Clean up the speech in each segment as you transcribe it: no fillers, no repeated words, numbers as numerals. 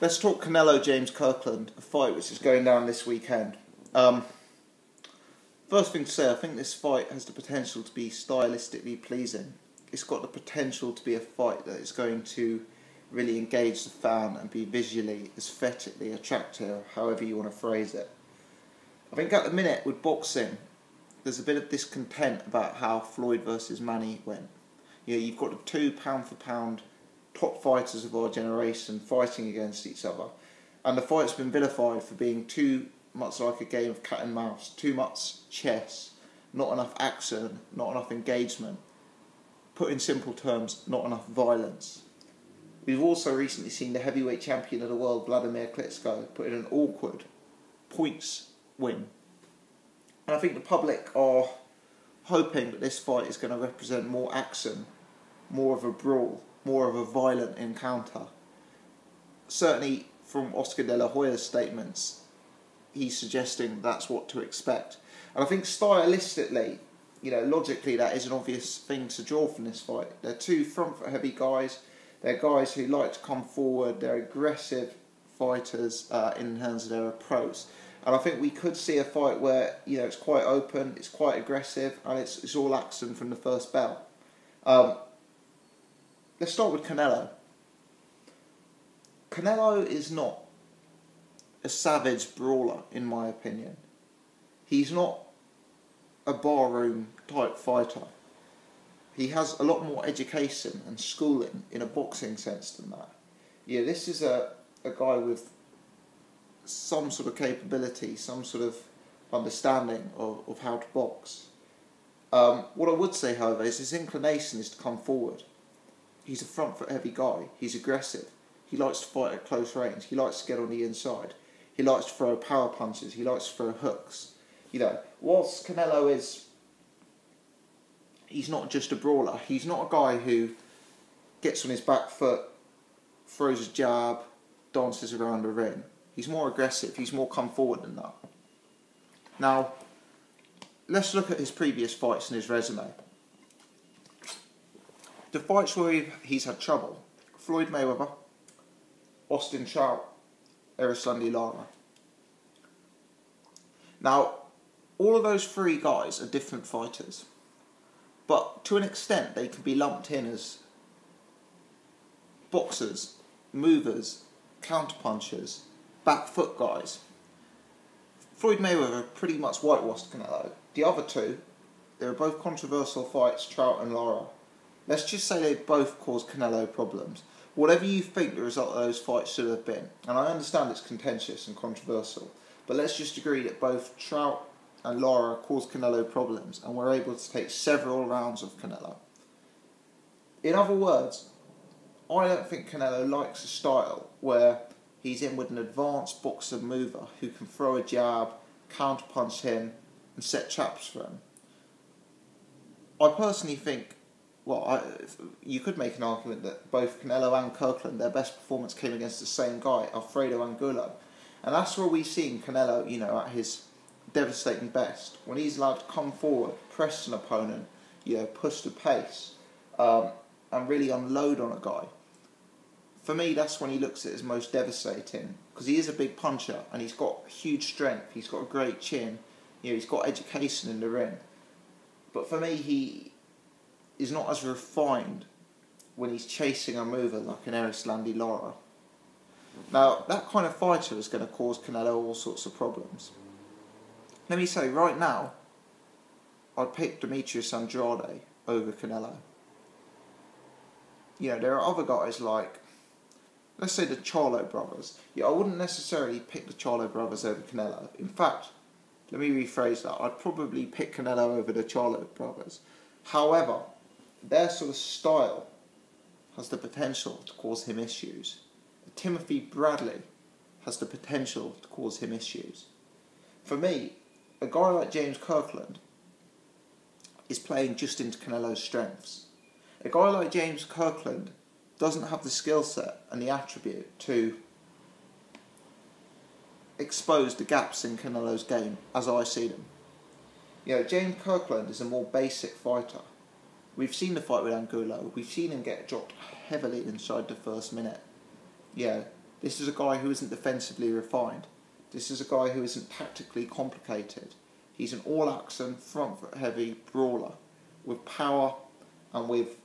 Let's talk Canelo James Kirkland, a fight which is going down this weekend. First thing to say, I think this fight has the potential to be stylistically pleasing. It's got the potential to be a fight that is going to really engage the fan and be visually, aesthetically attractive, however you want to phrase it. I think at the minute with boxing, there's a bit of discontent about how Floyd versus Manny went. You know, you've got the two pound for pound top fighters of our generation fighting against each other, and the fight's been vilified for being too much like a game of cat and mouse, too much chess, not enough action, not enough engagement. Put in simple terms, not enough violence. We've also recently seen the heavyweight champion of the world, Vladimir Klitschko, put in an awkward points win. And I think the public are hoping that this fight is going to represent more action, more of a brawl, more of a violent encounter. Certainly from Oscar De La Hoya's statements, he's suggesting that's what to expect. And I think stylistically, logically, that is an obvious thing to draw from this fight. They're two front foot heavy guys. They're guys who like to come forward. They're aggressive fighters in terms of their approach. And I think we could see a fight where, it's quite open, it's quite aggressive, and it's all action from the first bell. Let's start with Canelo. Canelo is not a savage brawler, in my opinion. He's not a barroom type fighter. He has a lot more education and schooling in a boxing sense than that. Yeah, this is a guy with some sort of capability, some sort of understanding of how to box. What I would say, however, is his inclination is to come forward. He's a front foot heavy guy. He's aggressive. He likes to fight at close range. He likes to get on the inside. He likes to throw power punches. He likes to throw hooks. Whilst Canelo he's not just a brawler. He's not a guy who gets on his back foot, throws a jab, dances around the ring. He's more aggressive. He's more come forward than that. Now, let's look at his previous fights and his resume. The fights where he's had trouble: Floyd Mayweather, Austin Trout, Erislandy Lara. Now, all of those three guys are different fighters, but to an extent they can be lumped in as boxers, movers, counterpunchers, back foot guys. Floyd Mayweather pretty much whitewashed Canelo. The other two, they were both controversial fights, Trout and Lara. Let's just say they both caused Canelo problems. Whatever you think the result of those fights should have been, and I understand it's contentious and controversial, but let's just agree that both Trout and Lara caused Canelo problems and were able to take several rounds of Canelo. In other words, I don't think Canelo likes a style where he's in with an advanced boxer mover who can throw a jab, counterpunch him, and set traps for him. I personally think, you could make an argument that both Canelo and Kirkland, their best performance came against the same guy, Alfredo Angulo. And that's where we've seen Canelo, at his devastating best. When he's allowed to come forward, press an opponent, push the pace, and really unload on a guy. For me, that's when he looks at his most devastating, because he is a big puncher and he's got huge strength, he's got a great chin, he's got education in the ring. But for me, he is not as refined when he's chasing a mover like an Erislandy Lara. Now, that kind of fighter is going to cause Canelo all sorts of problems. Let me say, right now, I'd pick Demetrius Andrade over Canelo. There are other guys like, let's say the Charlo brothers. I wouldn't necessarily pick the Charlo brothers over Canelo. In fact, let me rephrase that. I'd probably pick Canelo over the Charlo brothers. However, their sort of style has the potential to cause him issues. Timothy Bradley has the potential to cause him issues. For me, a guy like James Kirkland is playing just into Canelo's strengths. A guy like James Kirkland doesn't have the skill set and the attribute to expose the gaps in Canelo's game as I see them. James Kirkland is a more basic fighter. We've seen the fight with Angulo. We've seen him get dropped heavily inside the first minute. This is a guy who isn't defensively refined. This is a guy who isn't tactically complicated. He's an all-action, front-foot-heavy brawler with power and with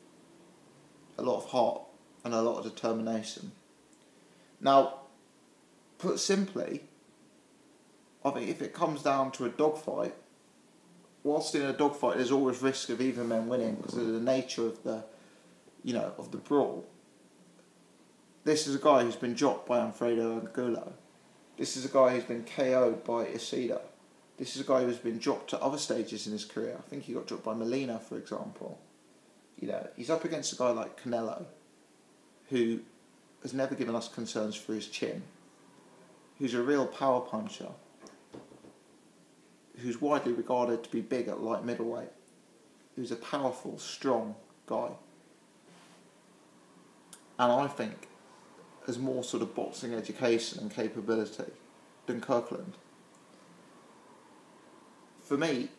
a lot of heart and a lot of determination. Now, put simply, I think if it comes down to a dogfight, whilst in a dogfight there's always risk of either men winning because of the nature of the, of the brawl. This is a guy who's been dropped by Alfredo Angulo. This is a guy who's been KO'd by Isidro. This is a guy who's been dropped at other stages in his career. I think he got dropped by Molina, for example. He's up against a guy like Canelo, who has never given us concerns for his chin, who's a real power puncher, who's widely regarded to be big at light middleweight, who's a powerful, strong guy. And I think has more sort of boxing education and capability than Kirkland. For me,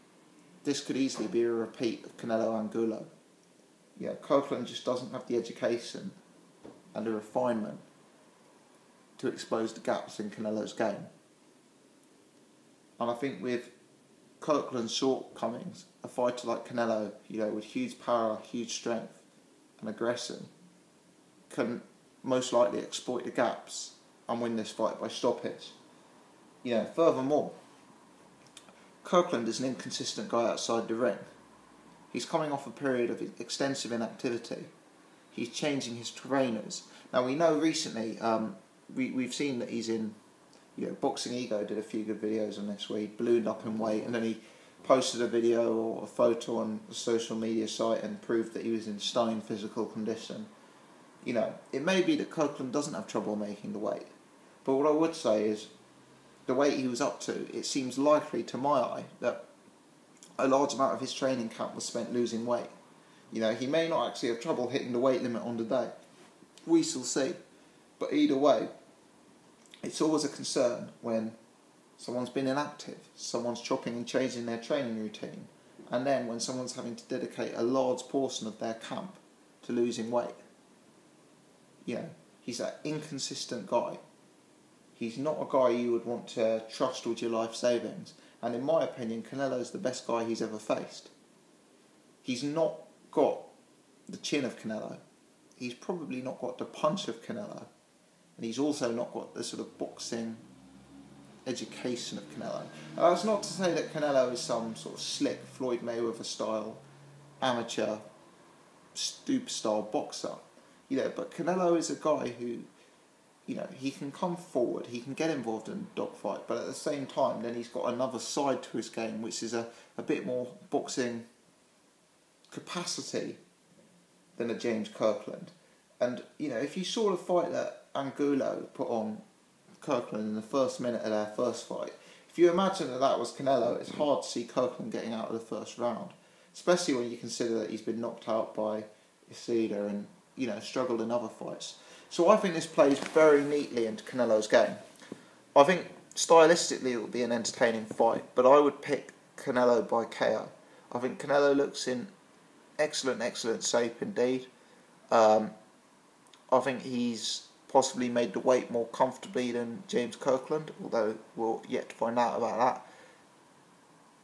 this could easily be a repeat of Canelo Angulo. Kirkland just doesn't have the education and the refinement to expose the gaps in Canelo's game. And I think with Kirkland's shortcomings, a fighter like Canelo, with huge power, huge strength and aggression, can most likely exploit the gaps and win this fight by stoppage. Furthermore, Kirkland is an inconsistent guy outside the ring. He's coming off a period of extensive inactivity. He's changing his trainers. Now we know recently, we've seen that he's in, Boxing Ego did a few good videos on this where he ballooned up in weight and then he posted a video or a photo on a social media site and proved that he was in stunning physical condition. It may be that Kirkland doesn't have trouble making the weight, but what I would say is the weight he was up to, it seems likely to my eye that a large amount of his training camp was spent losing weight. He may not actually have trouble hitting the weight limit on the day. We shall see. But either way, it's always a concern when someone's been inactive, someone's chopping and changing their training routine, and then when someone's having to dedicate a large portion of their camp to losing weight. He's that inconsistent guy. He's not a guy you would want to trust with your life savings. And in my opinion, Canelo's the best guy he's ever faced. He's not got the chin of Canelo. He's probably not got the punch of Canelo. And he's also not got the sort of boxing education of Canelo. And that's not to say that Canelo is some sort of slick Floyd Mayweather style amateur stoop style boxer. But Canelo is a guy who, he can come forward, he can get involved in a dogfight, but at the same time, then he's got another side to his game, which is a bit more boxing capacity than a James Kirkland. And, if you saw the fight that Angulo put on Kirkland in the first minute of their first fight, if you imagine that was Canelo, it's hard to see Kirkland getting out of the first round, especially when you consider that he's been knocked out by Isidro and, struggled in other fights. So I think this plays very neatly into Canelo's game. I think stylistically it will be an entertaining fight, but I would pick Canelo by KO. I think Canelo looks in excellent shape indeed. I think he's possibly made the weight more comfortably than James Kirkland, although we'll yet to find out about that.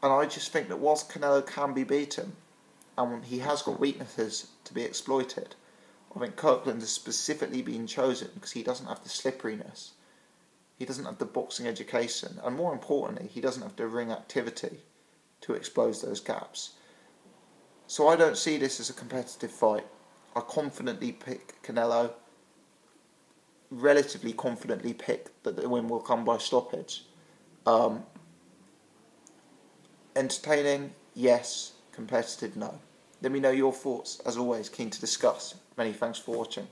And I just think that whilst Canelo can be beaten, and he has got weaknesses to be exploited, I think Kirkland has specifically been chosen because he doesn't have the slipperiness, he doesn't have the boxing education, and more importantly, he doesn't have the ring activity to expose those gaps. So I don't see this as a competitive fight. I confidently pick Canelo, relatively confidently pick that the win will come by stoppage. Entertaining, yes. Competitive, no. Let me know your thoughts. As always, keen to discuss. Many thanks for watching.